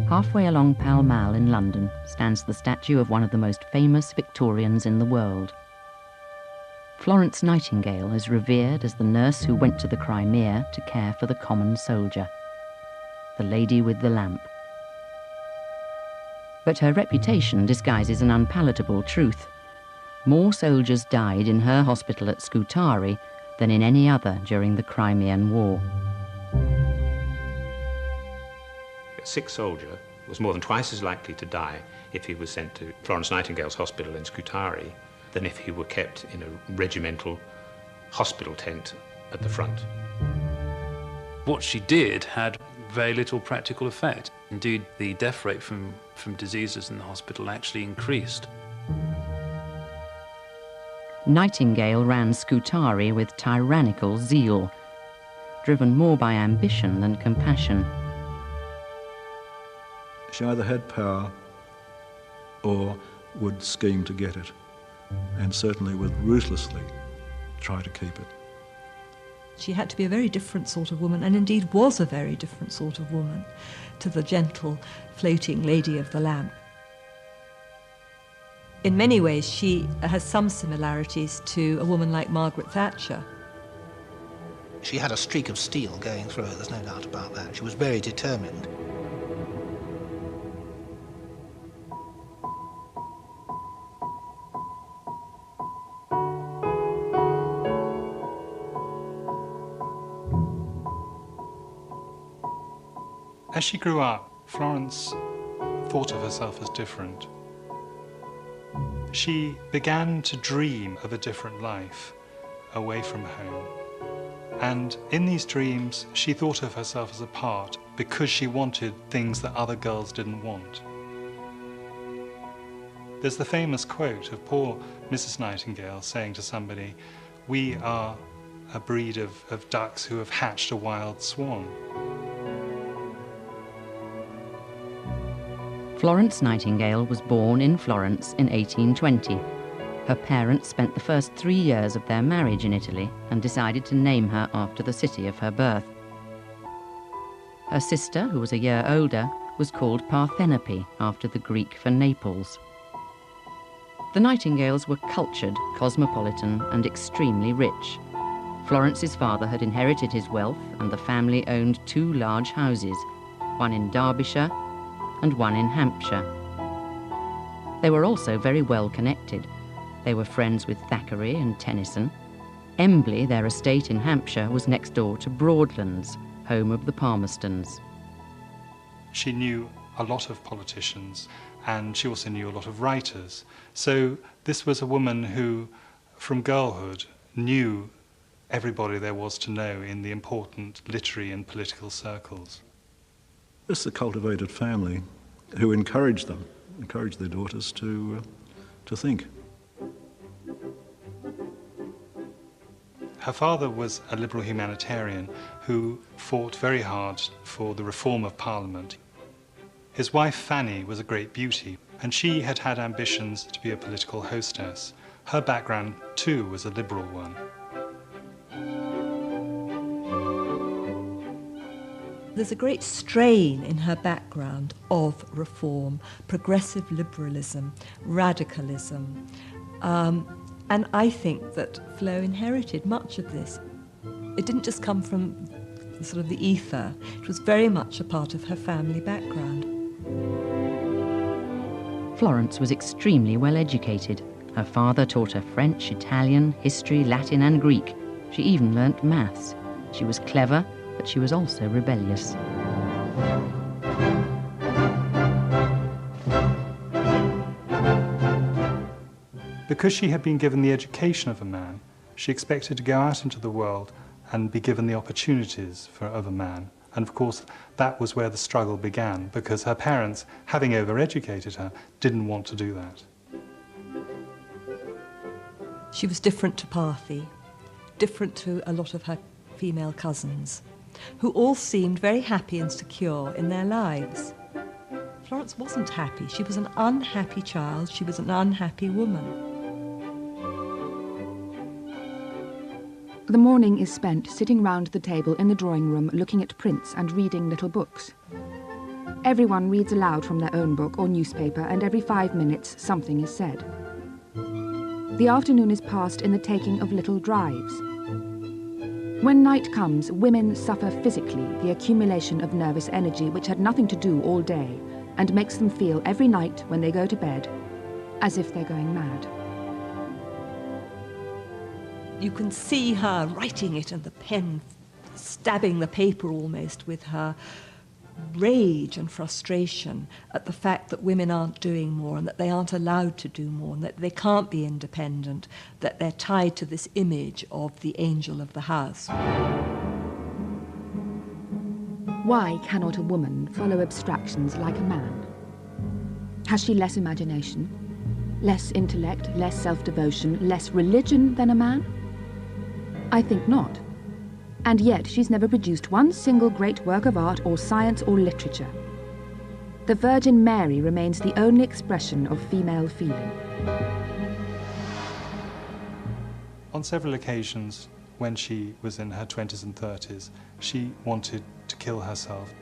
Halfway along Pall Mall in London stands the statue of one of the most famous Victorians in the world. Florence Nightingale is revered as the nurse who went to the Crimea to care for the common soldier, the lady with the lamp. But her reputation disguises an unpalatable truth. More soldiers died in her hospital at Scutari than in any other during the Crimean War. A sick soldier was more than twice as likely to die if he was sent to Florence Nightingale's hospital in Scutari than if he were kept in a regimental hospital tent at the front. What she did had very little practical effect. Indeed, the death rate from diseases in the hospital actually increased. Nightingale ran Scutari with tyrannical zeal, driven more by ambition than compassion. She either had power or would scheme to get it, and certainly would ruthlessly try to keep it. She had to be a very different sort of woman, and indeed was a very different sort of woman, to the gentle, floating lady of the lamp. In many ways, she has some similarities to a woman like Margaret Thatcher. She had a streak of steel going through her, there's no doubt about that. She was very determined. As she grew up, Florence thought of herself as different. She began to dream of a different life away from home. And in these dreams, she thought of herself as apart because she wanted things that other girls didn't want. There's the famous quote of poor Mrs. Nightingale saying to somebody, "We are a breed of ducks who have hatched a wild swan." Florence Nightingale was born in Florence in 1820. Her parents spent the first 3 years of their marriage in Italy and decided to name her after the city of her birth. Her sister, who was a year older, was called Parthenope after the Greek for Naples. The Nightingales were cultured, cosmopolitan, and extremely rich. Florence's father had inherited his wealth, and the family owned 2 large houses, one in Derbyshire and one in Hampshire. They were also very well connected. They were friends with Thackeray and Tennyson. Embley, their estate in Hampshire, was next door to Broadlands, home of the Palmerstons. She knew a lot of politicians, and she also knew a lot of writers. So this was a woman who, from girlhood, knew everybody there was to know in the important literary and political circles. This is a cultivated family who encouraged their daughters to think. Her father was a liberal humanitarian who fought very hard for the reform of Parliament. His wife Fanny was a great beauty, and she had had ambitions to be a political hostess. Her background too was a liberal one. There's a great strain in her background of reform, progressive liberalism, radicalism, and I think that Flo inherited much of this. It didn't just come from sort of the ether, it was very much a part of her family background. Florence was extremely well educated. Her father taught her French, Italian, history, Latin and Greek. She even learnt maths. She was clever, but she was also rebellious. Because she had been given the education of a man, she expected to go out into the world and be given the opportunities of a man. And of course, that was where the struggle began, because her parents, having overeducated her, didn't want to do that. She was different to Parthy, different to a lot of her female cousins, who all seemed very happy and secure in their lives. Florence wasn't happy. She was an unhappy child. She was an unhappy woman. The morning is spent sitting round the table in the drawing room looking at prints and reading little books. Everyone reads aloud from their own book or newspaper, and every 5 minutes something is said. The afternoon is passed in the taking of little drives. When night comes, women suffer physically the accumulation of nervous energy which had nothing to do all day and makes them feel every night when they go to bed as if they're going mad. You can see her writing it and the pen stabbing the paper almost with her rage and frustration at the fact that women aren't doing more and that they aren't allowed to do more and that they can't be independent, that they're tied to this image of the angel of the house. Why cannot a woman follow abstractions like a man? Has she less imagination, less intellect, less self-devotion, less religion than a man? I think not. And yet she's never produced one single great work of art or science or literature. The Virgin Mary remains the only expression of female feeling. On several occasions, when she was in her 20s and 30s, she wanted to kill herself.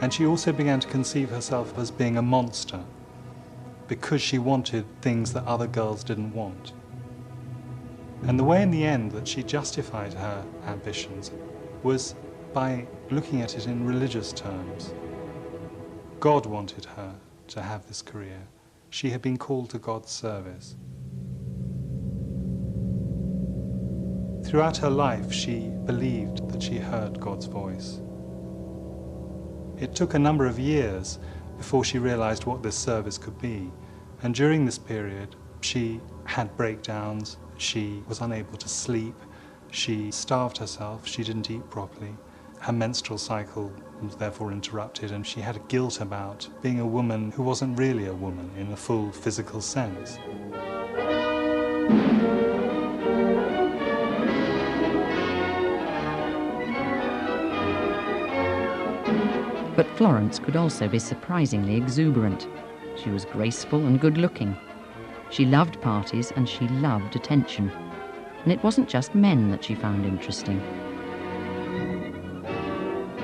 And she also began to conceive herself as being a monster because she wanted things that other girls didn't want. And the way in the end that she justified her ambitions was by looking at it in religious terms. God wanted her to have this career. She had been called to God's service. Throughout her life, she believed that she heard God's voice. It took a number of years before she realized what this service could be. And during this period, she had breakdowns. She was unable to sleep, she starved herself, she didn't eat properly. Her menstrual cycle was therefore interrupted, and she had a guilt about being a woman who wasn't really a woman in a full physical sense. But Florence could also be surprisingly exuberant. She was graceful and good-looking. She loved parties and she loved attention. And it wasn't just men that she found interesting.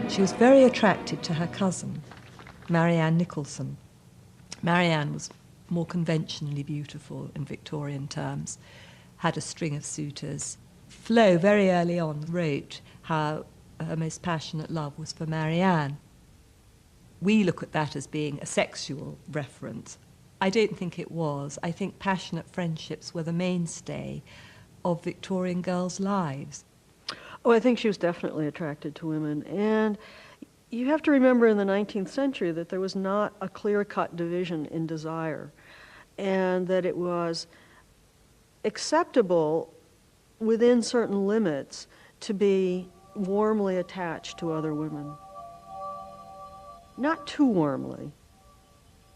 She was very attracted to her cousin, Marianne Nicholson. Marianne was more conventionally beautiful in Victorian terms, had a string of suitors. Flo very early on wrote how her most passionate love was for Marianne. We look at that as being a sexual reference. I don't think it was. I think passionate friendships were the mainstay of Victorian girls' lives. Oh, I think she was definitely attracted to women. And you have to remember in the 19th century that there was not a clear-cut division in desire, and that it was acceptable within certain limits to be warmly attached to other women. Not too warmly.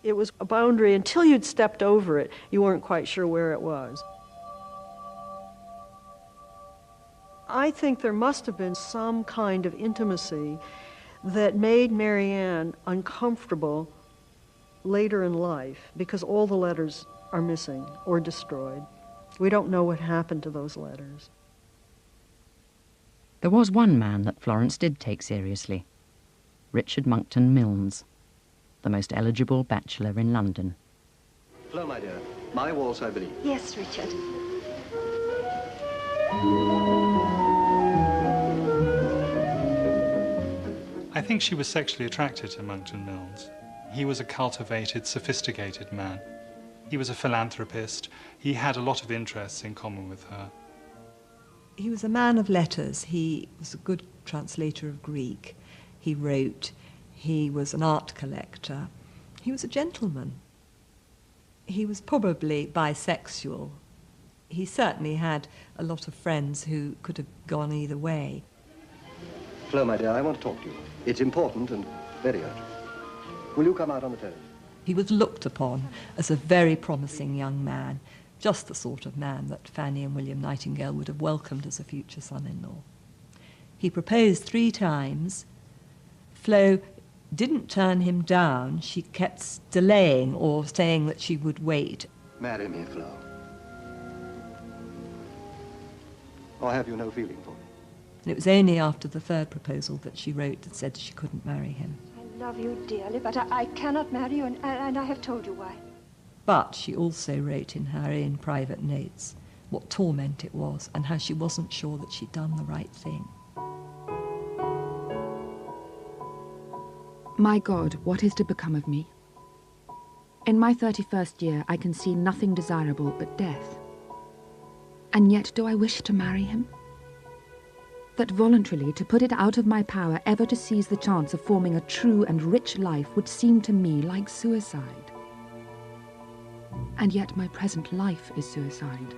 It was a boundary. Until you'd stepped over it, you weren't quite sure where it was. I think there must have been some kind of intimacy that made Marianne uncomfortable later in life, because all the letters are missing or destroyed. We don't know what happened to those letters. There was one man that Florence did take seriously, Richard Monckton Milnes, the most eligible bachelor in London. Flo, my dear, my waltz, I believe. Yes, Richard. I think she was sexually attracted to Monckton Milnes. He was a cultivated, sophisticated man. He was a philanthropist. He had a lot of interests in common with her. He was a man of letters. He was a good translator of Greek. He wrote. He was an art collector. He was a gentleman. He was probably bisexual. He certainly had a lot of friends who could have gone either way. Flo, my dear, I want to talk to you. It's important and very urgent. Will you come out on the terrace? He was looked upon as a very promising young man, just the sort of man that Fanny and William Nightingale would have welcomed as a future son-in-law. He proposed 3 times. Flo didn't turn him down. She kept delaying or saying that she would wait. Marry me, Flo. Or have you no feeling for me? And it was only after the 3rd proposal that she wrote and said she couldn't marry him. I love you dearly, but I cannot marry you, and I have told you why. But she also wrote in her own private notes what torment it was and how she wasn't sure that she'd done the right thing. My God, what is to become of me? In my 31st year, I can see nothing desirable but death. And yet do I wish to marry him? That voluntarily, to put it out of my power ever to seize the chance of forming a true and rich life would seem to me like suicide. And yet my present life is suicide.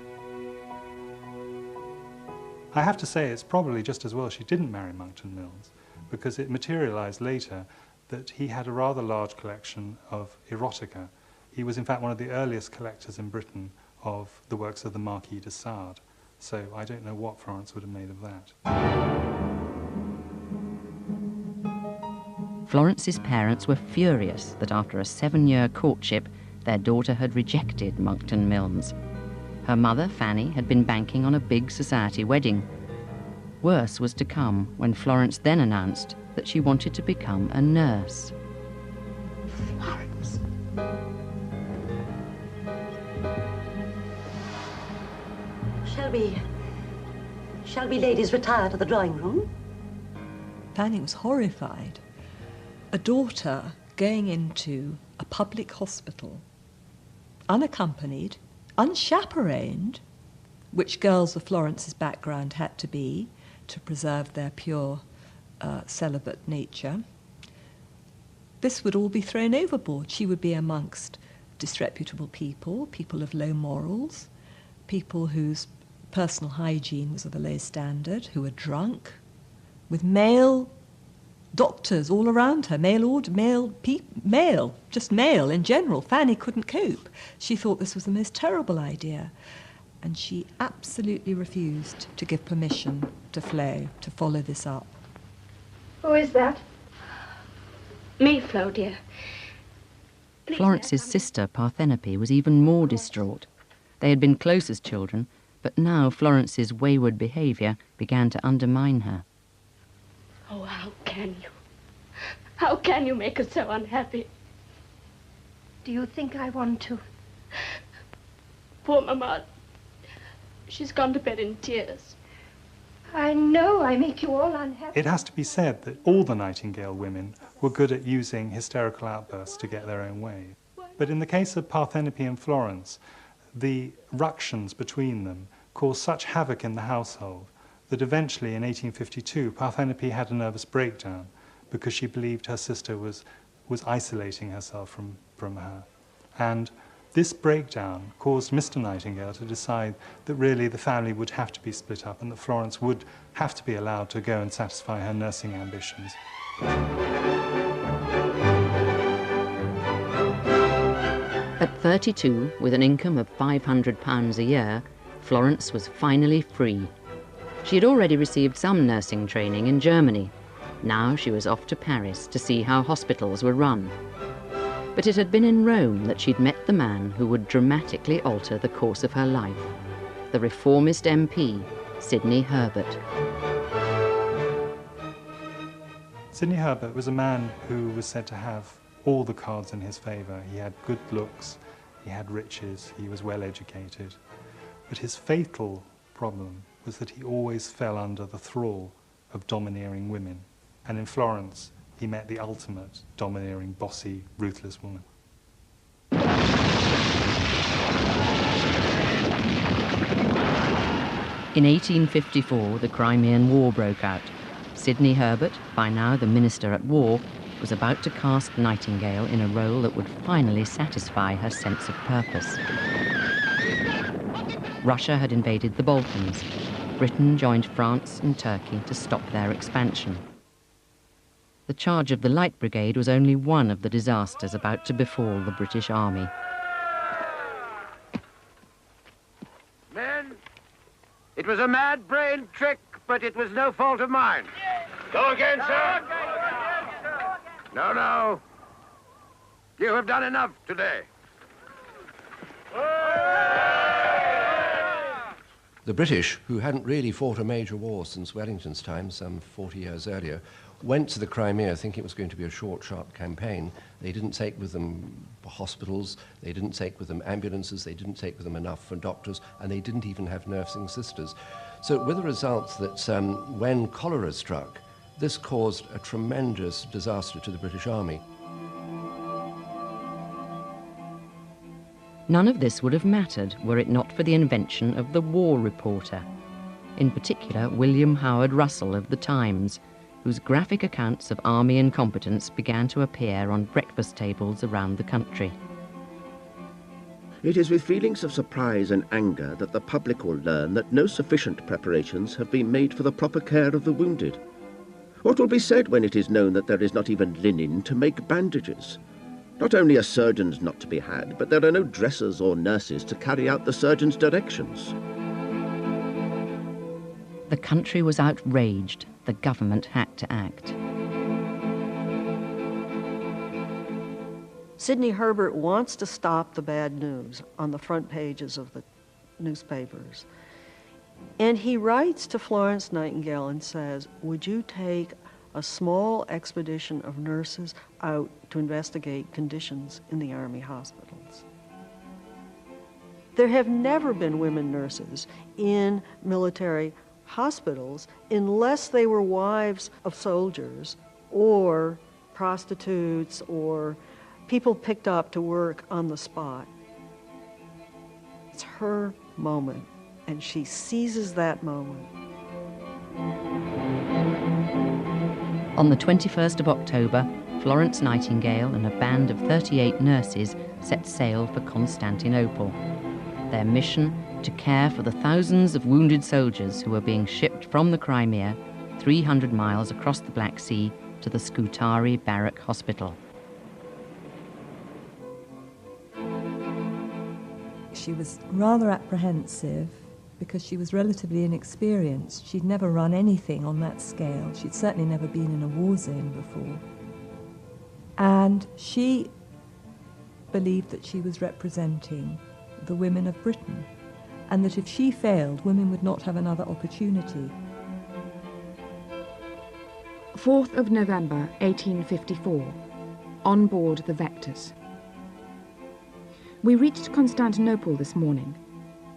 I have to say it's probably just as well she didn't marry Monckton Milnes, because it materialised later that he had a rather large collection of erotica. He was in fact one of the earliest collectors in Britain of the works of the Marquis de Sade. So I don't know what Florence would have made of that. Florence's parents were furious that after a 7-year courtship, their daughter had rejected Monckton Milnes. Her mother, Fanny, had been banking on a big society wedding. Worse was to come when Florence then announced that she wanted to become a nurse. Florence. Shall we ladies retire to the drawing room? Fanny was horrified. A daughter going into a public hospital, unaccompanied, unchaperoned, which girls of Florence's background had to be to preserve their pure celibate nature. This would all be thrown overboard. She would be amongst disreputable people, people of low morals, people whose personal hygiene was of a low standard, who were drunk, with male doctors all around her, male just male in general. Fanny couldn't cope. She thought this was the most terrible idea, and she absolutely refused to give permission to Flo to follow this up. Who is that? Me, Flo, dear. Please, Florence's sister, Parthenope, was even more distraught. They had been close as children, but now Florence's wayward behaviour began to undermine her. Oh, how can you? How can you make us so unhappy? Do you think I want to? Poor Mama. She's gone to bed in tears. I know I make you all unhappy. It has to be said that all the Nightingale women were good at using hysterical outbursts to get their own way. But in the case of Parthenope and Florence, the ructions between them caused such havoc in the household that eventually in 1852 Parthenope had a nervous breakdown because she believed her sister was isolating herself from her. And this breakdown caused Mr. Nightingale to decide that really the family would have to be split up and that Florence would have to be allowed to go and satisfy her nursing ambitions. At 32, with an income of £500 a year, Florence was finally free. She had already received some nursing training in Germany. Now she was off to Paris to see how hospitals were run. But it had been in Rome that she'd met the man who would dramatically alter the course of her life, the reformist MP, Sidney Herbert. Sidney Herbert was a man who was said to have all the cards in his favour. He had good looks, he had riches, he was well educated. But his fatal problem was that he always fell under the thrall of domineering women. And in Florence, he met the ultimate domineering, bossy, ruthless woman. In 1854, the Crimean War broke out. Sidney Herbert, by now the minister at war, was about to cast Nightingale in a role that would finally satisfy her sense of purpose. Russia had invaded the Balkans. Britain joined France and Turkey to stop their expansion. The charge of the Light Brigade was only one of the disasters about to befall the British Army. Men, it was a mad-brained trick, but it was no fault of mine. Go again, sir. No. You have done enough today. The British, who hadn't really fought a major war since Wellington's time, some 40 years earlier, went to the Crimea thinking it was going to be a short, sharp campaign. They didn't take with them hospitals, they didn't take with them ambulances, they didn't take with them enough for doctors, and they didn't even have nursing sisters. So with the result that when cholera struck, this caused a tremendous disaster to the British Army. None of this would have mattered were it not for the invention of the war reporter, in particular William Howard Russell of the Times, whose graphic accounts of army incompetence began to appear on breakfast tables around the country. It is with feelings of surprise and anger that the public will learn that no sufficient preparations have been made for the proper care of the wounded. What will be said when it is known that there is not even linen to make bandages? Not only are surgeons not to be had, but there are no dressers or nurses to carry out the surgeon's directions. The country was outraged. The government had to act. Sidney Herbert wants to stop the bad news on the front pages of the newspapers. And he writes to Florence Nightingale and says, would you take a small expedition of nurses out to investigate conditions in the army hospitals? There have never been women nurses in military hospitals unless they were wives of soldiers or prostitutes or people picked up to work on the spot. It's her moment, and she seizes that moment. On the 21st of October, Florence Nightingale and a band of 38 nurses set sail for Constantinople. Their mission, to care for the thousands of wounded soldiers who were being shipped from the Crimea 300 miles across the Black Sea to the Scutari Barrack Hospital. She was rather apprehensive because she was relatively inexperienced. She'd never run anything on that scale. She'd certainly never been in a war zone before. And she believed that she was representing the women of Britain, and that if she failed, women would not have another opportunity. 4th of November, 1854, on board the Vectors. We reached Constantinople this morning.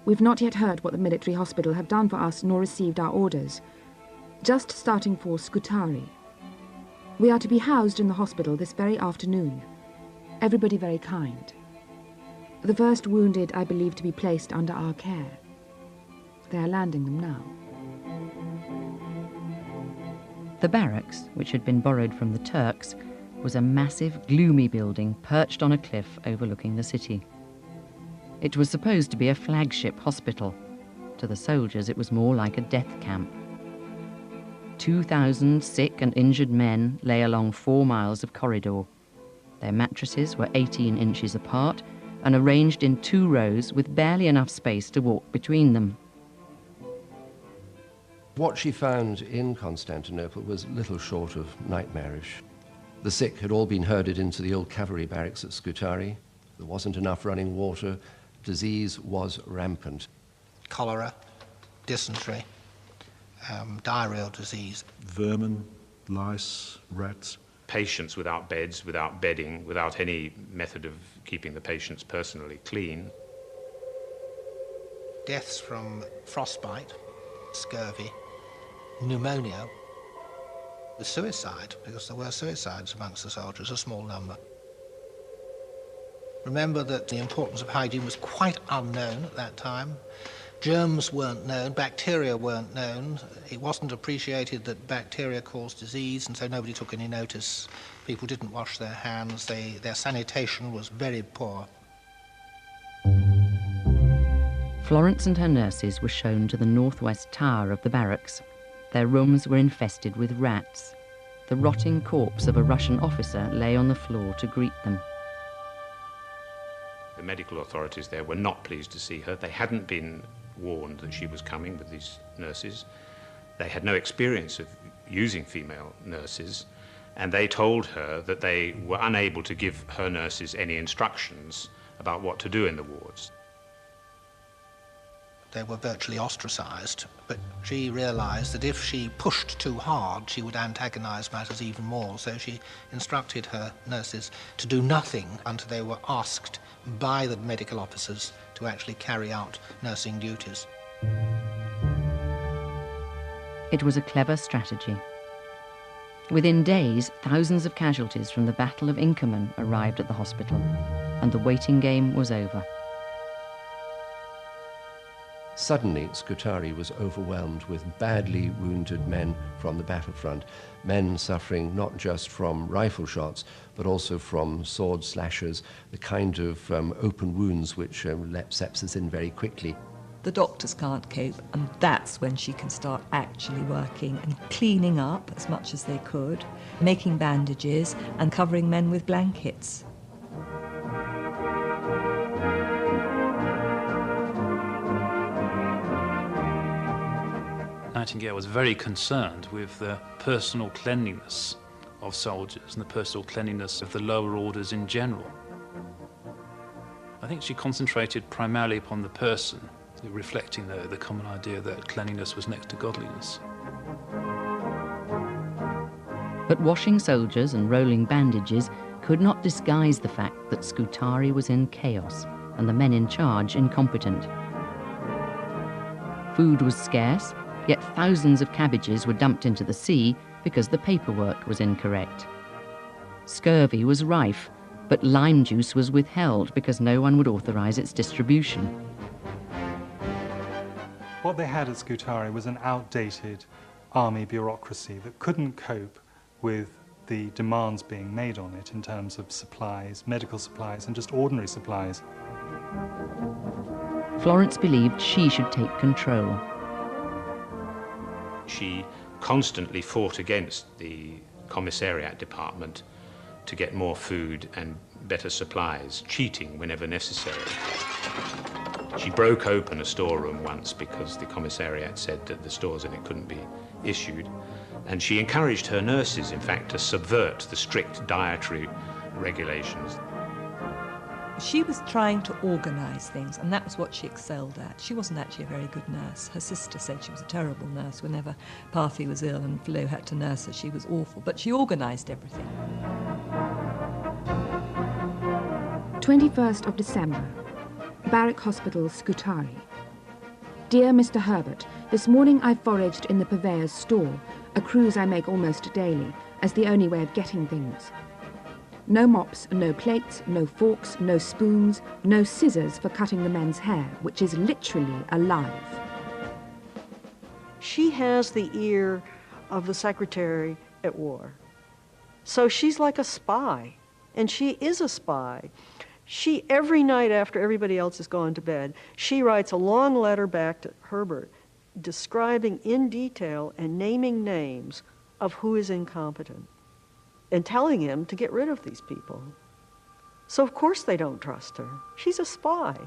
We've not yet heard what the military hospital have done for us, nor received our orders. Just starting for Scutari. We are to be housed in the hospital this very afternoon. Everybody very kind. The first wounded I believe to be placed under our care. They are landing them now. The barracks, which had been borrowed from the Turks, was a massive, gloomy building perched on a cliff overlooking the city. It was supposed to be a flagship hospital. To the soldiers, it was more like a death camp. 2,000 sick and injured men lay along 4 miles of corridor. Their mattresses were 18 inches apart and arranged in 2 rows with barely enough space to walk between them. What she found in Constantinople was little short of nightmarish. The sick had all been herded into the old cavalry barracks at Scutari. There wasn't enough running water. Disease was rampant. Cholera, dysentery, diarrheal disease. Vermin, lice, rats. Patients without beds, without bedding, without any method of keeping the patients personally clean. Deaths from frostbite, scurvy, pneumonia, the suicide, because there were suicides amongst the soldiers, a small number. Remember that the importance of hygiene was quite unknown at that time. Germs weren't known, bacteria weren't known. It wasn't appreciated that bacteria caused disease, and so nobody took any notice. People didn't wash their hands. Their sanitation was very poor. Florence and her nurses were shown to the northwest tower of the barracks. Their rooms were infested with rats. The rotting corpse of a Russian officer lay on the floor to greet them. The medical authorities there were not pleased to see her. They hadn't been warned that she was coming with these nurses. They had no experience of using female nurses, and they told her that they were unable to give her nurses any instructions about what to do in the wards. They were virtually ostracised, but she realised that if she pushed too hard, she would antagonise matters even more. So she instructed her nurses to do nothing until they were asked by the medical officers to actually carry out nursing duties. It was a clever strategy. Within days, thousands of casualties from the Battle of Inkerman arrived at the hospital, and the waiting game was over. Suddenly, Scutari was overwhelmed with badly wounded men from the battlefront, men suffering not just from rifle shots, but also from sword slashes, the kind of open wounds which let sepsis in very quickly. The doctors can't cope, and that's when she can start actually working and cleaning up as much as they could, making bandages and covering men with blankets. Nightingale was very concerned with the personal cleanliness of soldiers and the personal cleanliness of the lower orders in general. I think she concentrated primarily upon the person, reflecting the common idea that cleanliness was next to godliness. But washing soldiers and rolling bandages could not disguise the fact that Scutari was in chaos and the men in charge incompetent. Food was scarce, yet thousands of cabbages were dumped into the sea because the paperwork was incorrect. Scurvy was rife, but lime juice was withheld because no one would authorise its distribution. What they had at Scutari was an outdated army bureaucracy that couldn't cope with the demands being made on it in terms of supplies, medical supplies, and just ordinary supplies. Florence believed she should take control. She constantly fought against the commissariat department to get more food and better supplies, cheating whenever necessary. She broke open a storeroom once because the commissariat said that the stores in it couldn't be issued, and she encouraged her nurses, in fact, to subvert the strict dietary regulations. She was trying to organise things, and that was what she excelled at. She wasn't actually a very good nurse. Her sister said she was a terrible nurse. Whenever Parthi was ill and Flo had to nurse her, she was awful. But she organised everything. 21st of December, Barrack Hospital, Scutari. Dear Mr. Herbert, this morning I foraged in the purveyor's store, a cruise I make almost daily, as the only way of getting things. No mops, no plates, no forks, no spoons, no scissors for cutting the men's hair, which is literally alive. She has the ear of the Secretary at War. So she's like a spy, and she is a spy. She, every night after everybody else has gone to bed, she writes a long letter back to Herbert describing in detail and naming names of who is incompetent and telling him to get rid of these people. So of course they don't trust her. She's a spy.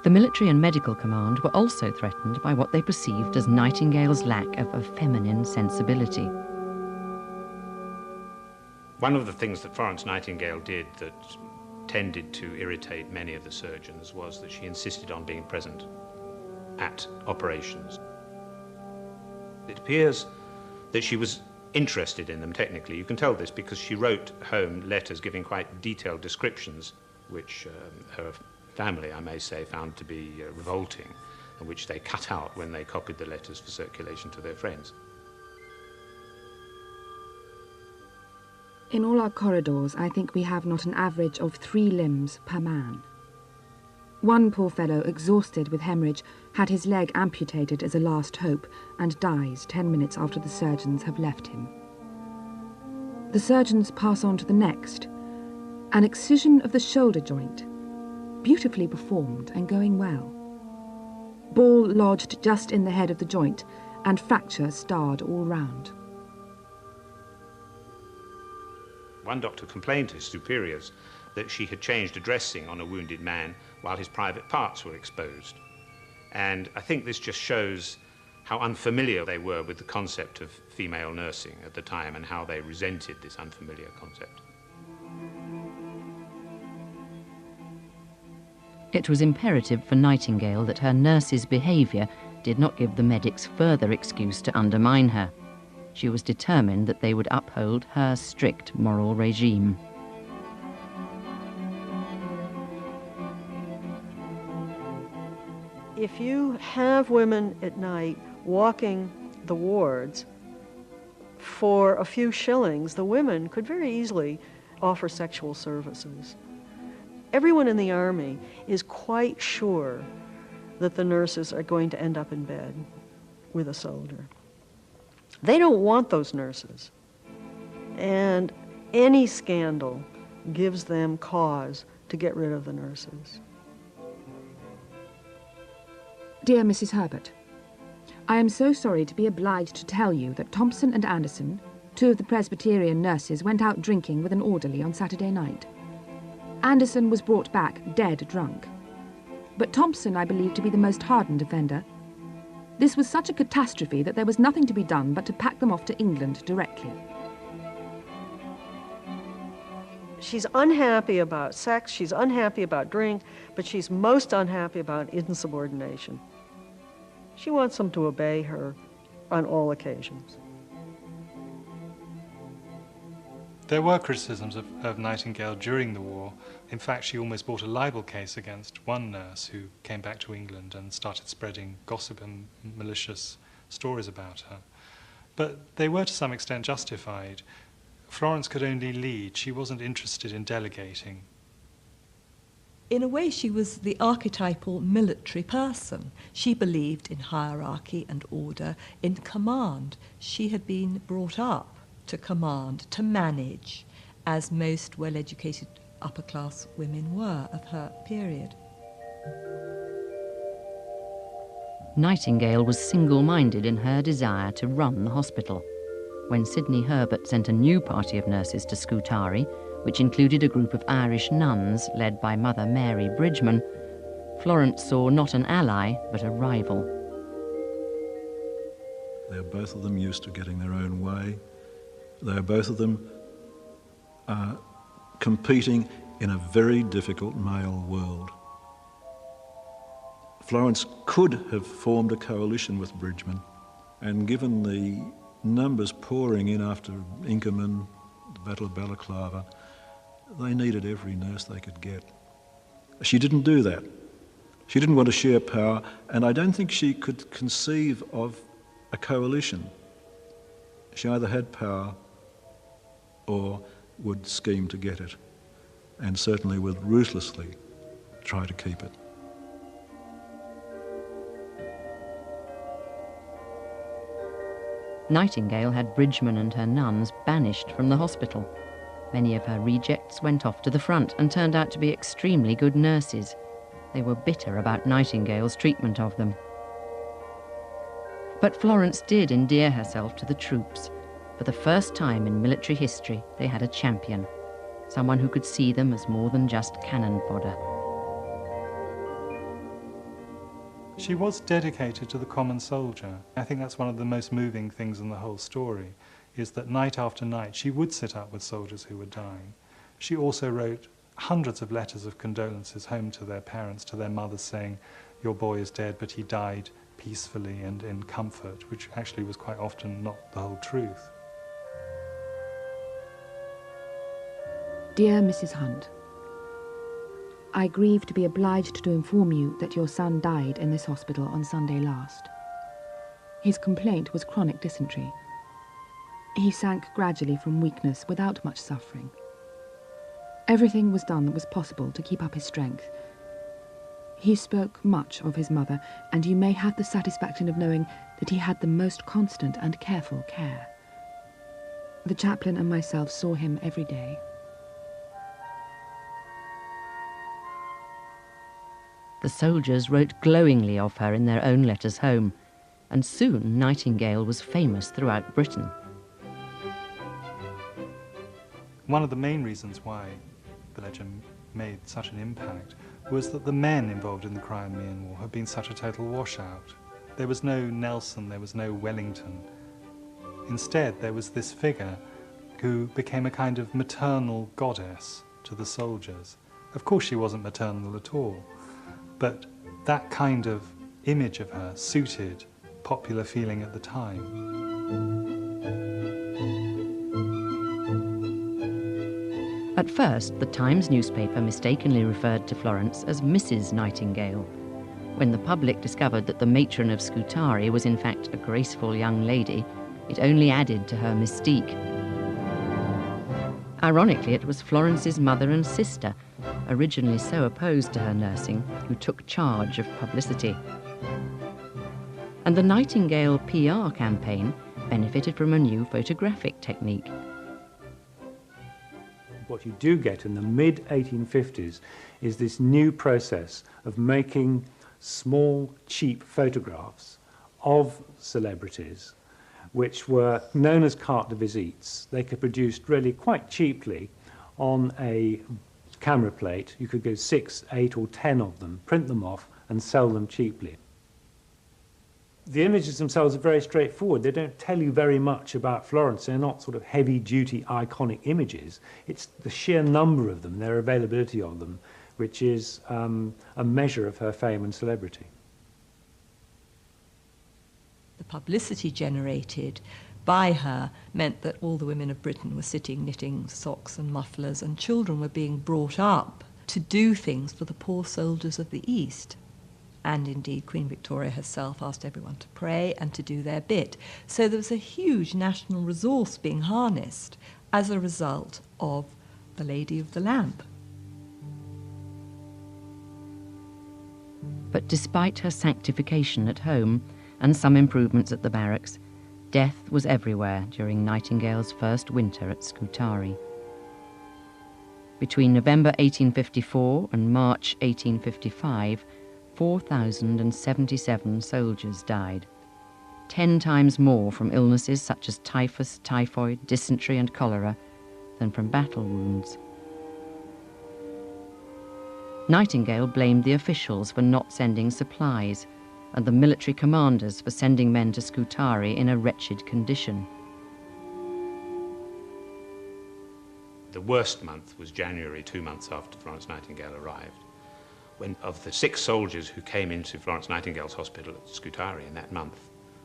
The military and medical command were also threatened by what they perceived as Nightingale's lack of a feminine sensibility. One of the things that Florence Nightingale did that tended to irritate many of the surgeons was that she insisted on being present at operations. It appears that she was interested in them technically. You can tell this because she wrote home letters giving quite detailed descriptions, which her family, I may say, found to be revolting, and which they cut out when they copied the letters for circulation to their friends. In all our corridors, I think we have not an average of 3 limbs per man. One poor fellow, exhausted with hemorrhage, had his leg amputated as a last hope and dies 10 minutes after the surgeons have left him. The surgeons pass on to the next. An excision of the shoulder joint, beautifully performed and going well. Ball lodged just in the head of the joint and fracture starred all round. One doctor complained to his superiors that she had changed a dressing on a wounded man while his private parts were exposed. And I think this just shows how unfamiliar they were with the concept of female nursing at the time and how they resented this unfamiliar concept. It was imperative for Nightingale that her nurses' behaviour did not give the medics further excuse to undermine her. She was determined that they would uphold her strict moral regime. If you have women at night walking the wards, for a few shillings, the women could very easily offer sexual services. Everyone in the army is quite sure that the nurses are going to end up in bed with a soldier. They don't want those nurses. And any scandal gives them cause to get rid of the nurses. Dear Mrs. Herbert, I am so sorry to be obliged to tell you that Thompson and Anderson, two of the Presbyterian nurses, went out drinking with an orderly on Saturday night. Anderson was brought back dead drunk. But Thompson I believe to be the most hardened offender. This was such a catastrophe that there was nothing to be done but to pack them off to England directly. She's unhappy about sex, she's unhappy about drink, but she's most unhappy about insubordination. She wants them to obey her on all occasions. There were criticisms of Nightingale during the war. In fact, she almost brought a libel case against one nurse who came back to England and started spreading gossip and malicious stories about her. But they were to some extent justified. Florence could only lead. She wasn't interested in delegating. In a way, she was the archetypal military person. She believed in hierarchy and order, in command. She had been brought up to command, to manage, as most well-educated upper-class women were of her period. Nightingale was single-minded in her desire to run the hospital. When Sidney Herbert sent a new party of nurses to Scutari, which included a group of Irish nuns led by Mother Mary Bridgman, Florence saw not an ally, but a rival. They're both of them used to getting their own way. They're both of them competing in a very difficult male world. Florence could have formed a coalition with Bridgman, and given the numbers pouring in after Inkerman, the Battle of Balaclava, they needed every nurse they could get. She didn't do that. She didn't want to share power, and I don't think she could conceive of a coalition. She either had power or would scheme to get it, and certainly would ruthlessly try to keep it. Nightingale had Bridgman and her nuns banished from the hospital. Many of her rejects went off to the front and turned out to be extremely good nurses. They were bitter about Nightingale's treatment of them. But Florence did endear herself to the troops. For the first time in military history, they had a champion, someone who could see them as more than just cannon fodder. She was dedicated to the common soldier. I think that's one of the most moving things in the whole story, is that night after night she would sit up with soldiers who were dying. She also wrote hundreds of letters of condolences home to their parents, to their mothers, saying, "Your boy is dead, but he died peacefully and in comfort," which actually was quite often not the whole truth. Dear Mrs. Hunt, I grieve to be obliged to inform you that your son died in this hospital on Sunday last. His complaint was chronic dysentery. He sank gradually from weakness without much suffering. Everything was done that was possible to keep up his strength. He spoke much of his mother, and you may have the satisfaction of knowing that he had the most constant and careful care. The chaplain and myself saw him every day. The soldiers wrote glowingly of her in their own letters home, and soon Nightingale was famous throughout Britain. One of the main reasons why the legend made such an impact was that the men involved in the Crimean War had been such a total washout. There was no Nelson, there was no Wellington. Instead, there was this figure who became a kind of maternal goddess to the soldiers. Of course, she wasn't maternal at all, but that kind of image of her suited popular feeling at the time. At first, the Times newspaper mistakenly referred to Florence as Mrs. Nightingale. When the public discovered that the matron of Scutari was in fact a graceful young lady, it only added to her mystique. Ironically, it was Florence's mother and sister, originally so opposed to her nursing, who took charge of publicity. And the Nightingale PR campaign benefited from a new photographic technique. What you do get in the mid-1850s is this new process of making small, cheap photographs of celebrities, which were known as carte de visites. They could be produced really quite cheaply on a camera plate. You could go 6, 8 or 10 of them, print them off and sell them cheaply. The images themselves are very straightforward. They don't tell you very much about Florence. They're not sort of heavy-duty, iconic images. It's the sheer number of them, their availability of them, which is a measure of her fame and celebrity. The publicity generated by her meant that all the women of Britain were sitting knitting socks and mufflers, and children were being brought up to do things for the poor soldiers of the East. And indeed, Queen Victoria herself asked everyone to pray and to do their bit. So there was a huge national resource being harnessed as a result of the Lady of the Lamp. But despite her sanctification at home and some improvements at the barracks, death was everywhere during Nightingale's first winter at Scutari. Between November 1854 and March 1855, 4,077 soldiers died, 10 times more from illnesses such as typhus, typhoid, dysentery and cholera than from battle wounds. Nightingale blamed the officials for not sending supplies and the military commanders for sending men to Scutari in a wretched condition. The worst month was January, 2 months after Florence Nightingale arrived, when of the 6 soldiers who came into Florence Nightingale's hospital at Scutari in that month,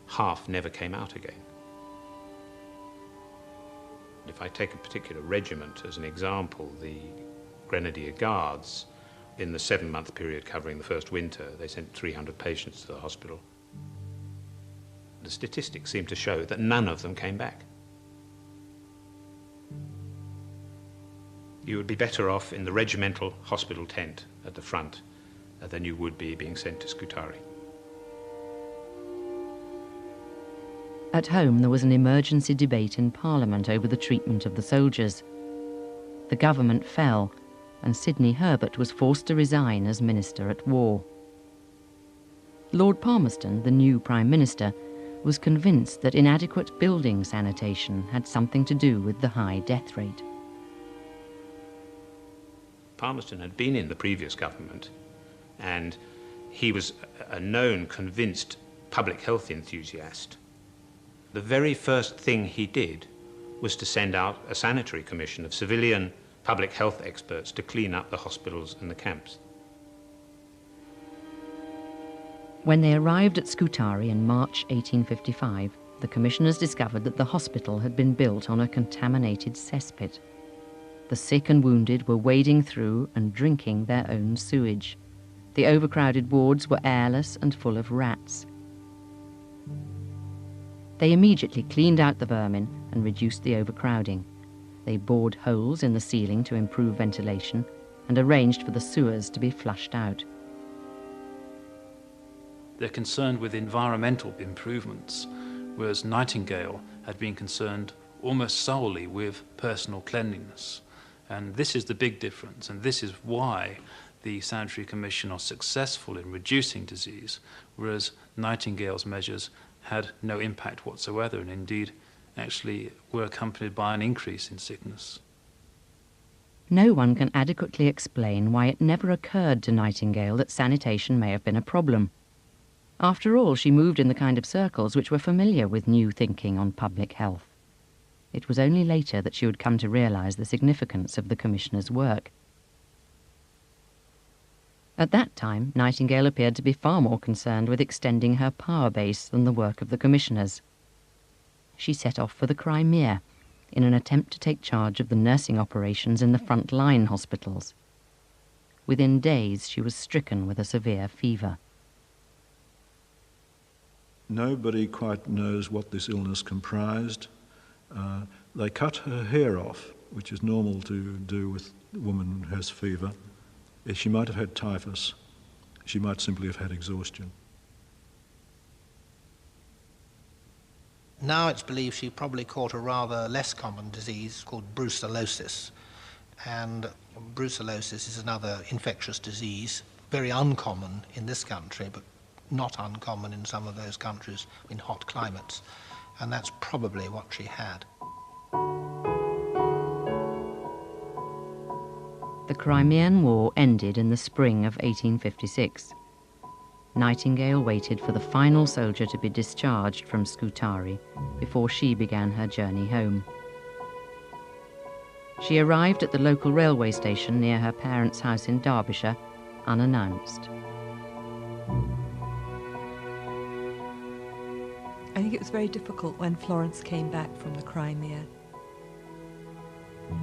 half never came out again. If I take a particular regiment as an example, the Grenadier Guards, in the 7-month period covering the first winter, they sent 300 patients to the hospital. The statistics seem to show that none of them came back. You would be better off in the regimental hospital tent at the front than you would be being sent to Scutari. At home, there was an emergency debate in Parliament over the treatment of the soldiers. The government fell, and Sidney Herbert was forced to resign as Minister at War. Lord Palmerston, the new Prime Minister, was convinced that inadequate building sanitation had something to do with the high death rate. Palmerston had been in the previous government, and he was a known, convinced public health enthusiast. The very first thing he did was to send out a sanitary commission of civilian public health experts to clean up the hospitals and the camps. When they arrived at Scutari in March 1855, the commissioners discovered that the hospital had been built on a contaminated cesspit. The sick and wounded were wading through and drinking their own sewage. The overcrowded wards were airless and full of rats. They immediately cleaned out the vermin and reduced the overcrowding. They bored holes in the ceiling to improve ventilation and arranged for the sewers to be flushed out. They're concerned with environmental improvements, whereas Nightingale had been concerned almost solely with personal cleanliness. And this is the big difference, and this is why the Sanitary Commission are successful in reducing disease, whereas Nightingale's measures had no impact whatsoever, and indeed actually were accompanied by an increase in sickness. No one can adequately explain why it never occurred to Nightingale that sanitation may have been a problem. After all, she moved in the kind of circles which were familiar with new thinking on public health. It was only later that she would come to realise the significance of the Commissioner's work. At that time, Nightingale appeared to be far more concerned with extending her power base than the work of the commissioners. She set off for the Crimea in an attempt to take charge of the nursing operations in the front-line hospitals. Within days, she was stricken with a severe fever. Nobody quite knows what this illness comprised. They cut her hair off, which is normal to do with a woman who has fever. She might have had typhus. She might simply have had exhaustion. Now it's believed she probably caught a rather less common disease called brucellosis. And brucellosis is another infectious disease, very uncommon in this country, but not uncommon in some of those countries in hot climates. And that's probably what she had. The Crimean War ended in the spring of 1856. Nightingale waited for the final soldier to be discharged from Scutari before she began her journey home. She arrived at the local railway station near her parents' house in Derbyshire, unannounced. I think it was very difficult when Florence came back from the Crimea.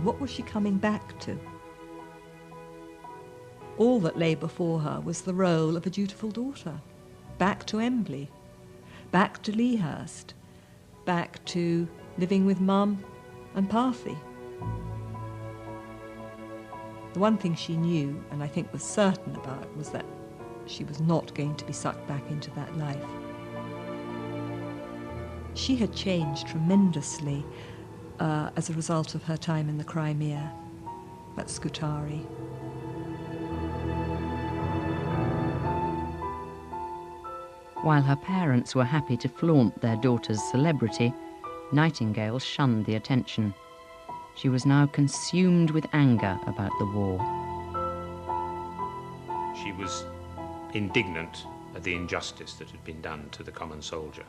What was she coming back to? All that lay before her was the role of a dutiful daughter, back to Embley, back to Lea Hurst, back to living with Mum and Parthy. The one thing she knew, and I think was certain about, was that she was not going to be sucked back into that life. She had changed tremendously as a result of her time in the Crimea at Scutari. While her parents were happy to flaunt their daughter's celebrity, Nightingale shunned the attention. She was now consumed with anger about the war. She was indignant at the injustice that had been done to the common soldier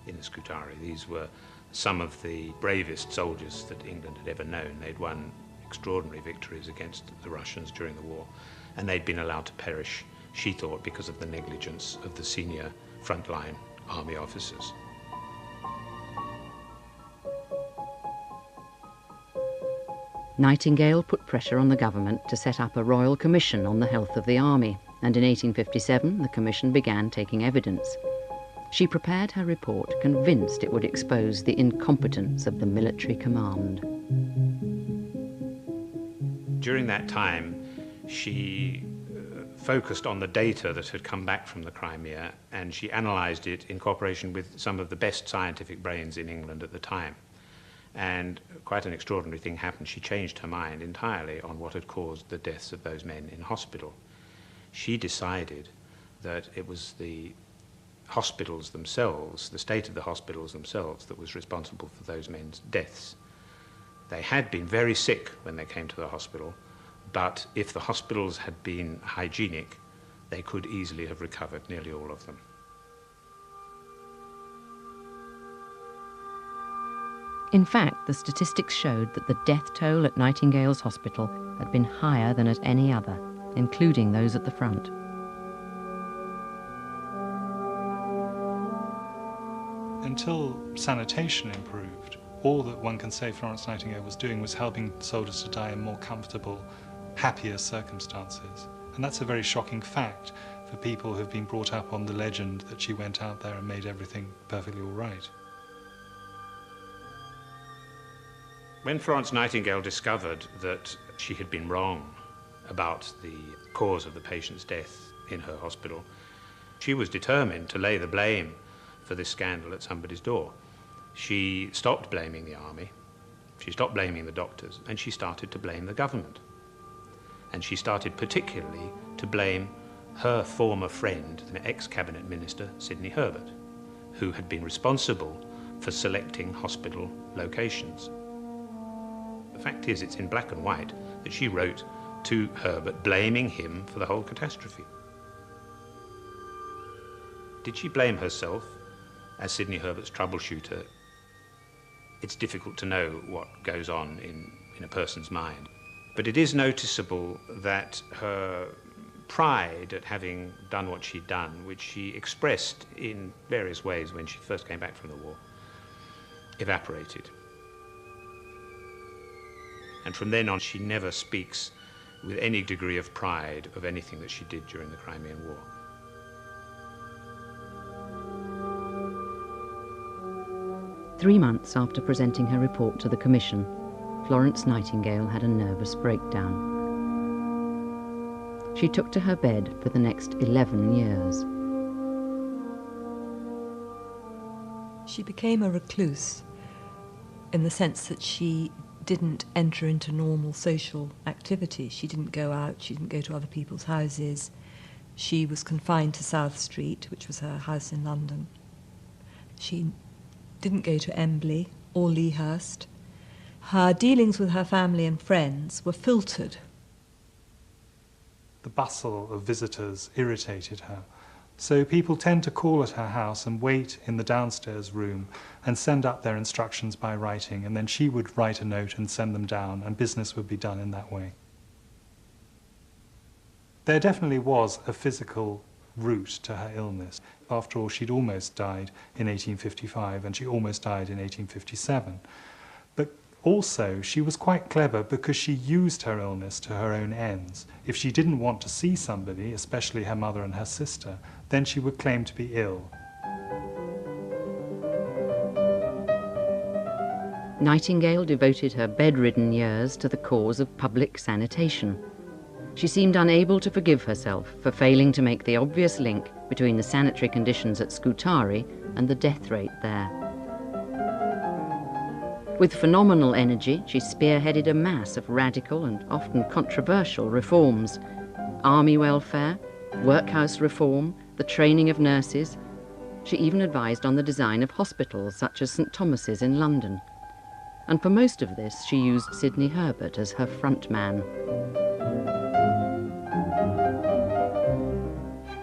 in Scutari. These were some of the bravest soldiers that England had ever known. They'd won extraordinary victories against the Russians during the war, and they'd been allowed to perish, she thought, because of the negligence of the senior frontline army officers. Nightingale put pressure on the government to set up a royal commission on the health of the army, and in 1857 the commission began taking evidence. She prepared her report, convinced it would expose the incompetence of the military command. During that time, she focused on the data that had come back from the Crimea, and she analysed it in cooperation with some of the best scientific brains in England at the time. And quite an extraordinary thing happened. She changed her mind entirely on what had caused the deaths of those men in hospital. She decided that it was the hospitals themselves, the state of the hospitals themselves, that was responsible for those men's deaths. They had been very sick when they came to the hospital, but if the hospitals had been hygienic, they could easily have recovered, nearly all of them. In fact, the statistics showed that the death toll at Nightingale's hospital had been higher than at any other, including those at the front. Until sanitation improved, all that one can say Florence Nightingale was doing was helping soldiers to die in more comfortable, happier circumstances. And that's a very shocking fact for people who've been brought up on the legend that she went out there and made everything perfectly all right. When Florence Nightingale discovered that she had been wrong about the cause of the patient's death in her hospital, she was determined to lay the blame for this scandal at somebody's door. She stopped blaming the army, she stopped blaming the doctors, and she started to blame the government. And she started particularly to blame her former friend, the ex-cabinet minister, Sidney Herbert, who had been responsible for selecting hospital locations. The fact is, it's in black and white that she wrote to Herbert blaming him for the whole catastrophe. Did she blame herself as Sidney Herbert's troubleshooter? It's difficult to know what goes on in a person's mind. But it is noticeable that her pride at having done what she'd done, which she expressed in various ways when she first came back from the war, evaporated. And from then on, she never speaks with any degree of pride of anything that she did during the Crimean War. Three months after presenting her report to the Commission, Florence Nightingale had a nervous breakdown. She took to her bed for the next 11 years. She became a recluse in the sense that she didn't enter into normal social activity. She didn't go out, she didn't go to other people's houses. She was confined to South Street, which was her house in London. She didn't go to Embley or Lea Hurst. Her dealings with her family and friends were filtered. The bustle of visitors irritated her. So people tend to call at her house and wait in the downstairs room and send up their instructions by writing, and then she would write a note and send them down, and business would be done in that way. There definitely was a physical root to her illness. After all, she'd almost died in 1855, and she almost died in 1857. But also, she was quite clever because she used her illness to her own ends. If she didn't want to see somebody, especially her mother and her sister, then she would claim to be ill. Nightingale devoted her bedridden years to the cause of public sanitation. She seemed unable to forgive herself for failing to make the obvious link between the sanitary conditions at Scutari and the death rate there. With phenomenal energy, she spearheaded a mass of radical and often controversial reforms: army welfare, workhouse reform, the training of nurses. She even advised on the design of hospitals such as St Thomas's in London. And for most of this, she used Sidney Herbert as her front man.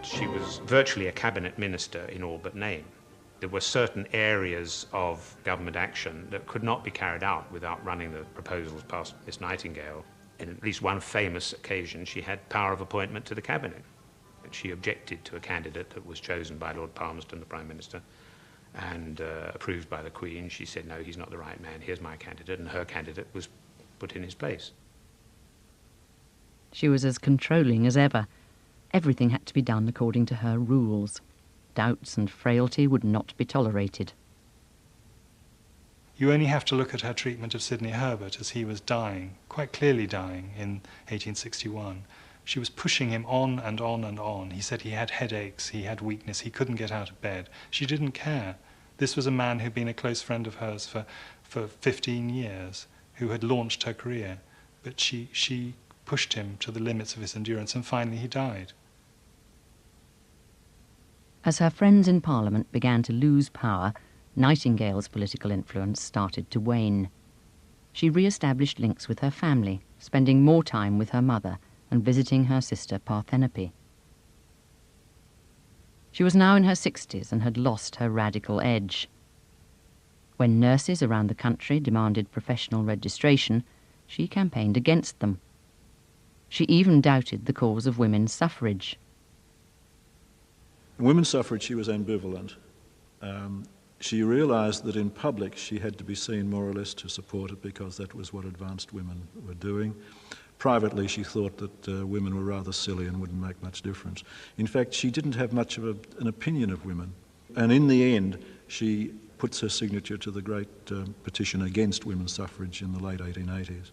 She was virtually a cabinet minister in all but name. There were certain areas of government action that could not be carried out without running the proposals past Miss Nightingale. In at least one famous occasion, she had power of appointment to the cabinet. She objected to a candidate that was chosen by Lord Palmerston, the Prime Minister, and approved by the Queen. She said, no, he's not the right man, here's my candidate, and her candidate was put in his place. She was as controlling as ever. Everything had to be done according to her rules. Doubts and frailty would not be tolerated. You only have to look at her treatment of Sidney Herbert as he was dying, quite clearly dying, in 1861. She was pushing him on and on and on. He said he had headaches, he had weakness, he couldn't get out of bed. She didn't care. This was a man who'd been a close friend of hers for 15 years, who had launched her career. But she pushed him to the limits of his endurance, and finally he died. As her friends in Parliament began to lose power, Nightingale's political influence started to wane. She re-established links with her family, spending more time with her mother and visiting her sister Parthenope. She was now in her 60s and had lost her radical edge. When nurses around the country demanded professional registration, she campaigned against them. She even doubted the cause of women's suffrage. Women's suffrage, she was ambivalent. She realised that in public she had to be seen more or less to support it because that was what advanced women were doing. Privately, she thought that women were rather silly and wouldn't make much difference. In fact, she didn't have much of an opinion of women. And in the end, she puts her signature to the great petition against women's suffrage in the late 1880s.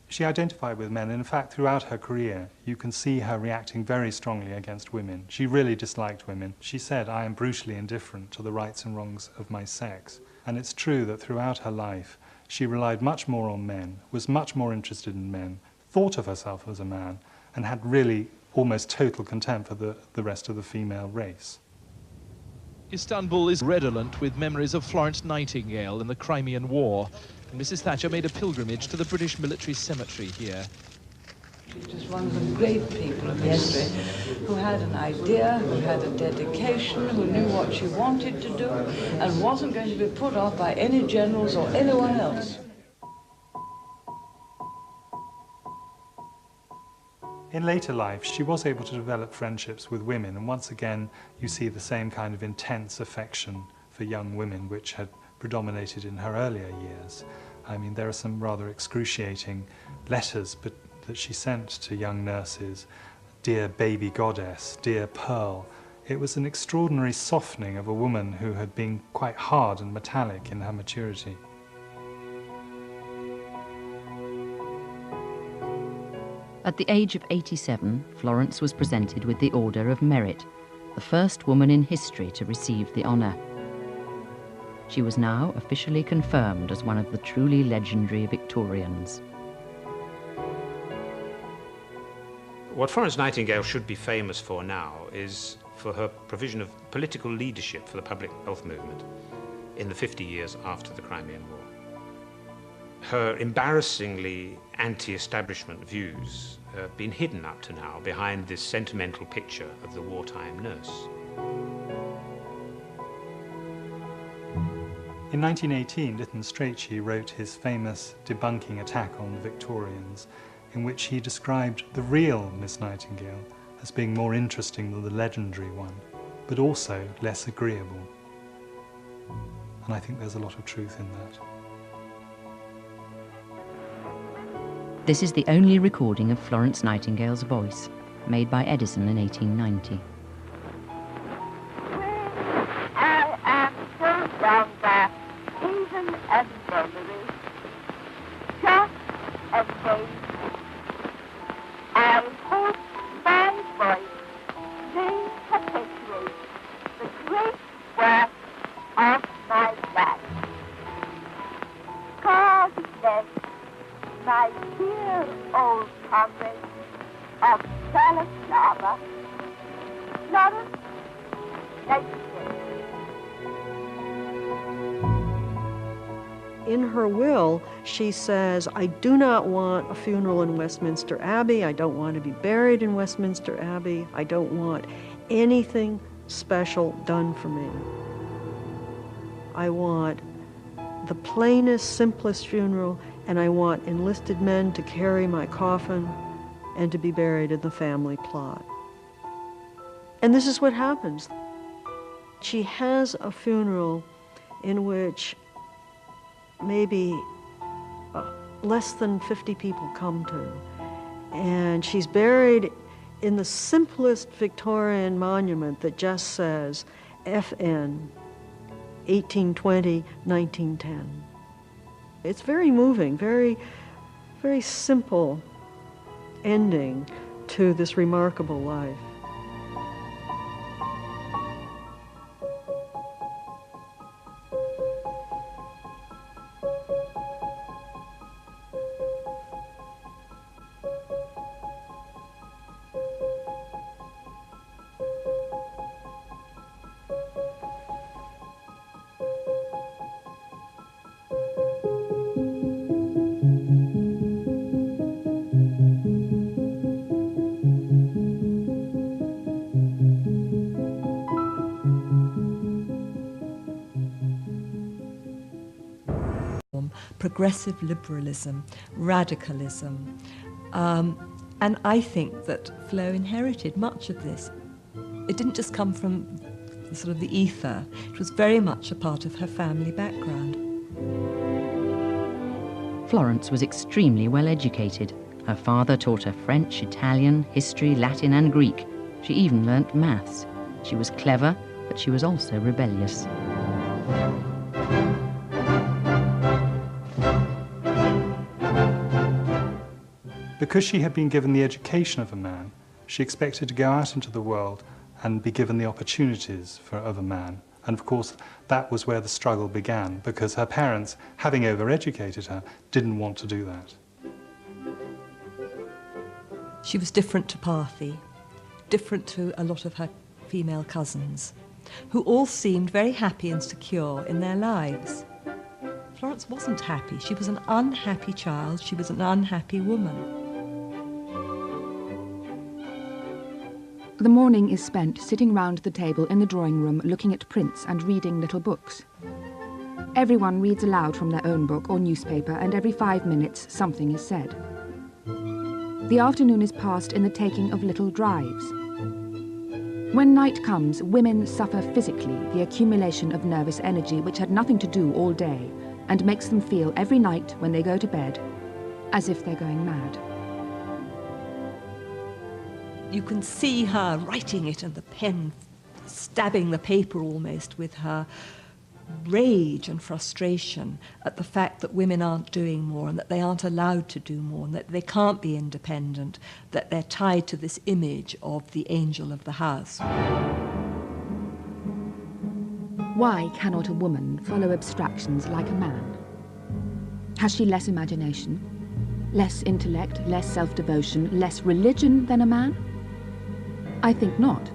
She identified with men, and in fact, throughout her career, you can see her reacting very strongly against women. She really disliked women. She said, I am brutally indifferent to the rights and wrongs of my sex. And it's true that throughout her life, she relied much more on men, was much more interested in men, thought of herself as a man, and had really almost total contempt for the rest of the female race. Istanbul is redolent with memories of Florence Nightingale in the Crimean War. And Mrs. Thatcher made a pilgrimage to the British military cemetery here. She was one of the great people of history who had an idea, who had a dedication, who knew what she wanted to do and wasn't going to be put off by any generals or anyone else. In later life, she was able to develop friendships with women, and once again, you see the same kind of intense affection for young women which had predominated in her earlier years. I mean, there are some rather excruciating letters that she sent to young nurses. Dear baby goddess, dear pearl. It was an extraordinary softening of a woman who had been quite hard and metallic in her maturity. At the age of 87, Florence was presented with the Order of Merit, the first woman in history to receive the honour. She was now officially confirmed as one of the truly legendary Victorians. What Florence Nightingale should be famous for now is for her provision of political leadership for the public health movement in the 50 years after the Crimean War. Her embarrassingly anti-establishment views have been hidden up to now behind this sentimental picture of the wartime nurse. In 1918, Lytton Strachey wrote his famous debunking attack on the Victorians, in which he described the real Miss Nightingale as being more interesting than the legendary one, but also less agreeable. And I think there's a lot of truth in that. This is the only recording of Florence Nightingale's voice, made by Edison in 1890. I am so down there, even as memory, just as they. I hope my voice may perpetuate the great work of my life. God bless my dear old comrade of Balaclava, Florence Nightingale. In her will, she says, I do not want a funeral in Westminster Abbey. I don't want to be buried in Westminster Abbey. I don't want anything special done for me. I want the plainest, simplest funeral, and I want enlisted men to carry my coffin and to be buried in the family plot. And this is what happens. She has a funeral in which maybe less than 50 people come to. And she's buried in the simplest Victorian monument that just says FN 1820-1910. It's very moving, very, very simple ending to this remarkable life. Progressive liberalism, radicalism, and I think that Flo inherited much of this. It didn't just come from sort of the ether, it was very much a part of her family background. Florence was extremely well educated. Her father taught her French, Italian, history, Latin and Greek. She even learnt maths. She was clever, but she was also rebellious. Because she had been given the education of a man, she expected to go out into the world and be given the opportunities of a man. And of course, that was where the struggle began, because her parents, having overeducated her, didn't want to do that. She was different to Parthy, different to a lot of her female cousins, who all seemed very happy and secure in their lives. Florence wasn't happy. She was an unhappy child. She was an unhappy woman. The morning is spent sitting round the table in the drawing room looking at prints and reading little books. Everyone reads aloud from their own book or newspaper, and every 5 minutes something is said. The afternoon is passed in the taking of little drives. When night comes, women suffer physically the accumulation of nervous energy which had nothing to do all day and makes them feel every night when they go to bed as if they're going mad. You can see her writing it and the pen stabbing the paper almost with her rage and frustration at the fact that women aren't doing more and that they aren't allowed to do more and that they can't be independent, that they're tied to this image of the angel of the house. Why cannot a woman follow abstractions like a man? Has she less imagination, less intellect, less self-devotion, less religion than a man? I think not.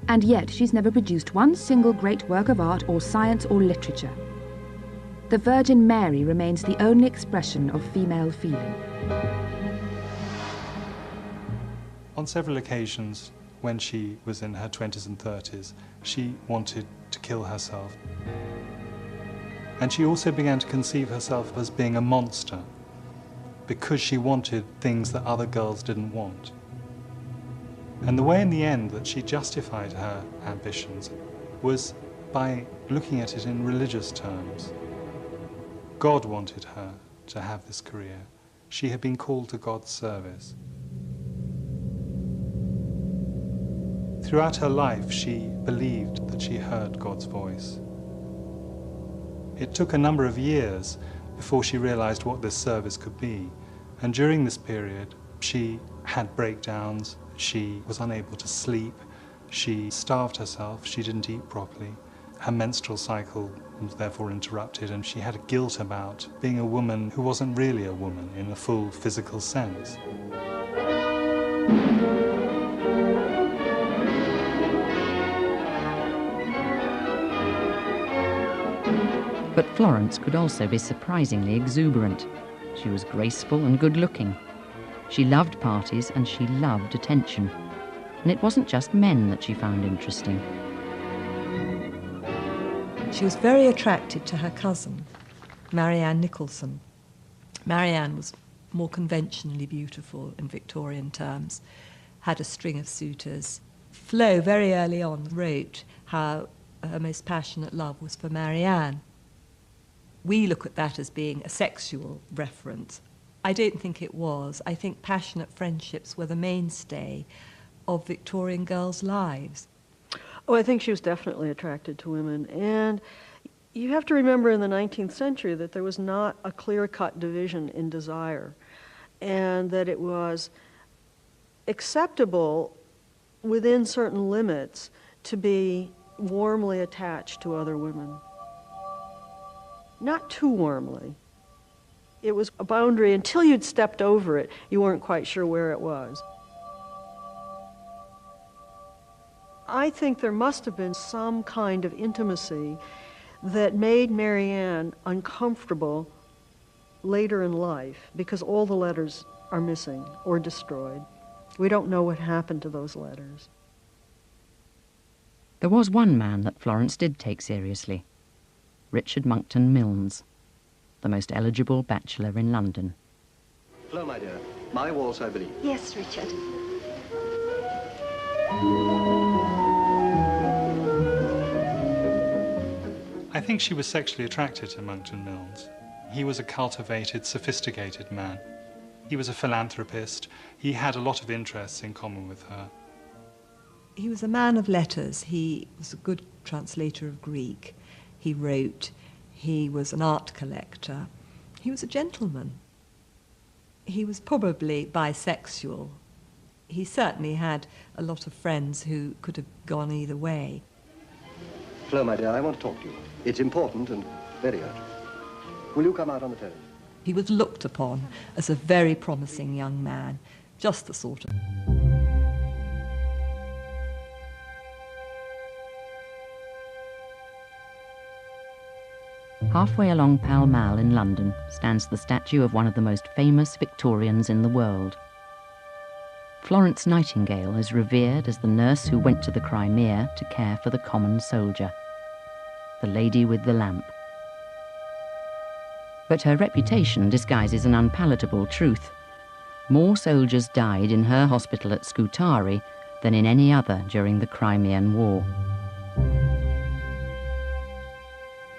And yet she's never produced one single great work of art or science or literature. The Virgin Mary remains the only expression of female feeling. On several occasions, when she was in her 20s and 30s, she wanted to kill herself. And she also began to conceive herself as being a monster because she wanted things that other girls didn't want. And the way in the end that she justified her ambitions was by looking at it in religious terms. God wanted her to have this career. She had been called to God's service. Throughout her life, she believed that she heard God's voice. It took a number of years before she realized what this service could be. And during this period, she had breakdowns. She was unable to sleep, she starved herself, she didn't eat properly. Her menstrual cycle was therefore interrupted, and she had a guilt about being a woman who wasn't really a woman in the full physical sense. But Florence could also be surprisingly exuberant. She was graceful and good-looking. She loved parties and she loved attention. And it wasn't just men that she found interesting. She was very attracted to her cousin, Marianne Nicholson. Marianne was more conventionally beautiful in Victorian terms, had a string of suitors. Flo very early on wrote how her most passionate love was for Marianne. We look at that as being a sexual reference. I don't think it was. I think passionate friendships were the mainstay of Victorian girls' lives. Oh, I think she was definitely attracted to women. And you have to remember in the 19th century that there was not a clear-cut division in desire, and that it was acceptable within certain limits to be warmly attached to other women. Not too warmly. It was a boundary. Until you'd stepped over it, you weren't quite sure where it was. I think there must have been some kind of intimacy that made Marianne uncomfortable later in life, because all the letters are missing or destroyed. We don't know what happened to those letters. There was one man that Florence did take seriously, Richard Monckton Milnes, the most eligible bachelor in London. Flo, my dear, my waltz, I believe. Yes, Richard. I think she was sexually attracted to Monckton Milnes. He was a cultivated, sophisticated man. He was a philanthropist. He had a lot of interests in common with her. He was a man of letters. He was a good translator of Greek. He wrote. He was an art collector. He was a gentleman. He was probably bisexual. He certainly had a lot of friends who could have gone either way. Flo, my dear, I want to talk to you. It's important and very urgent. Will you come out on the terrace? He was looked upon as a very promising young man, just the sort of... Halfway along Pall Mall in London stands the statue of one of the most famous Victorians in the world. Florence Nightingale is revered as the nurse who went to the Crimea to care for the common soldier, the lady with the lamp. But her reputation disguises an unpalatable truth. More soldiers died in her hospital at Scutari than in any other during the Crimean War.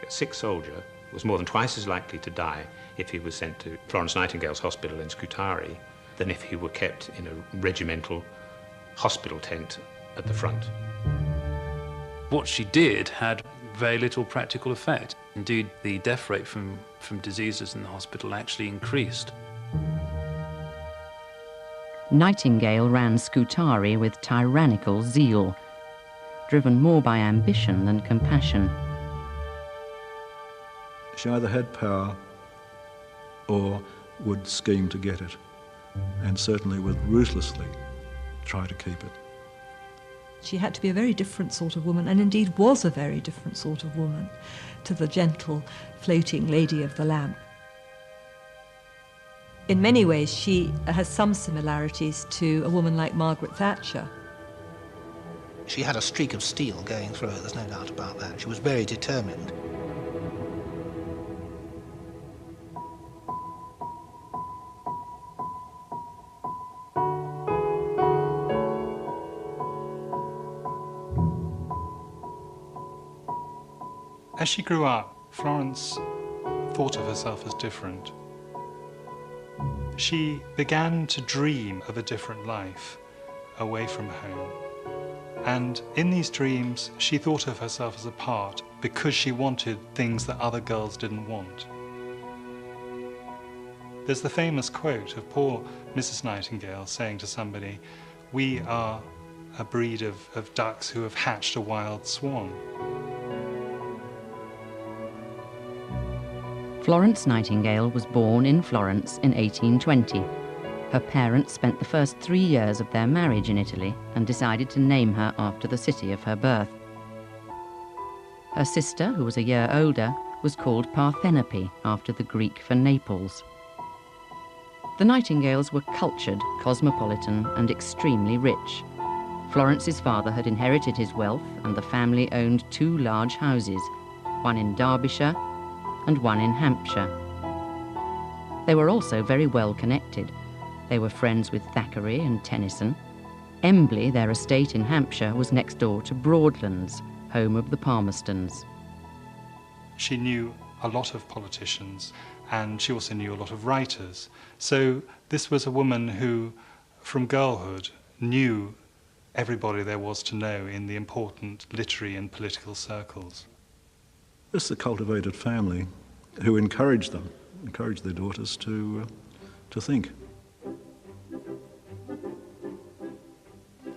A sick soldier was more than twice as likely to die if he was sent to Florence Nightingale's hospital in Scutari than if he were kept in a regimental hospital tent at the front. What she did had very little practical effect. Indeed, the death rate from diseases in the hospital actually increased. Nightingale ran Scutari with tyrannical zeal, driven more by ambition than compassion. She either had power or would scheme to get it, and certainly would ruthlessly try to keep it. She had to be a very different sort of woman, and indeed was a very different sort of woman, to the gentle, floating lady of the lamp. In many ways, she has some similarities to a woman like Margaret Thatcher. She had a streak of steel going through her, there's no doubt about that. She was very determined. As she grew up, Florence thought of herself as different. She began to dream of a different life away from home. And in these dreams, she thought of herself as apart because she wanted things that other girls didn't want. There's the famous quote of poor Mrs. Nightingale saying to somebody, "We are a breed of ducks who have hatched a wild swan." Florence Nightingale was born in Florence in 1820. Her parents spent the first 3 years of their marriage in Italy and decided to name her after the city of her birth. Her sister, who was a year older, was called Parthenope after the Greek for Naples. The Nightingales were cultured, cosmopolitan, and extremely rich. Florence's father had inherited his wealth, and the family owned 2 large houses, one in Derbyshire and one in Hampshire. They were also very well connected. They were friends with Thackeray and Tennyson. Embley, their estate in Hampshire, was next door to Broadlands, home of the Palmerstons. She knew a lot of politicians, and she also knew a lot of writers. So this was a woman who, from girlhood, knew everybody there was to know in the important literary and political circles. It's a cultivated family who encouraged their daughters to think.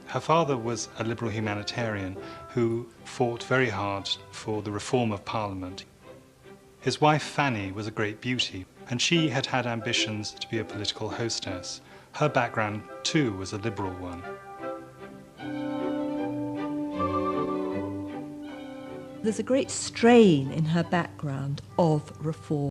Her father was a liberal humanitarian who fought very hard for the reform of Parliament. His wife Fanny was a great beauty, and she had had ambitions to be a political hostess. Her background too was a liberal one. There's a great strain in her background of reform.